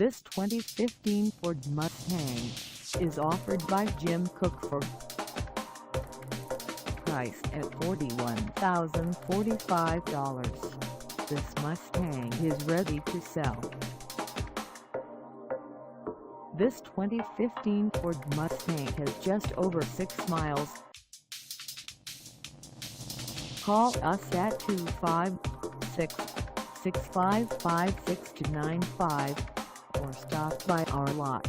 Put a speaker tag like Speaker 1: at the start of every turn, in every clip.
Speaker 1: This 2015 Ford Mustang is offered by Jim Cook for priced at $41,045. This Mustang is ready to sell. This 2015 Ford Mustang has just over 6 miles. Call us at 256-655-6295 or stop by our lot.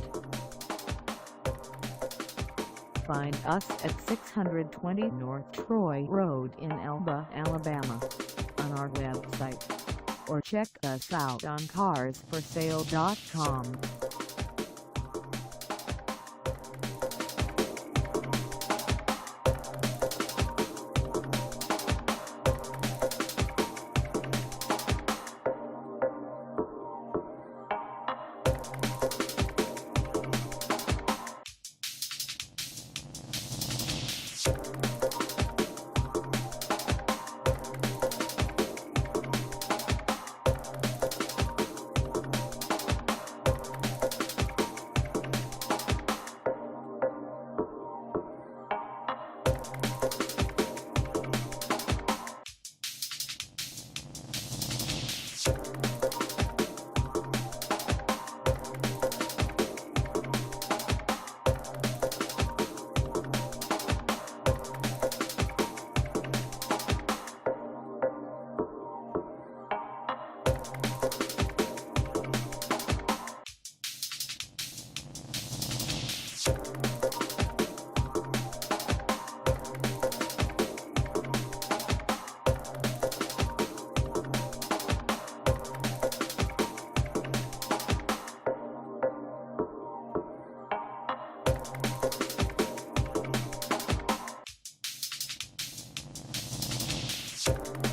Speaker 1: Find us at 620 North Troy Road in Elba, Alabama, on our website, or check us out on carsforsale.com.
Speaker 2: You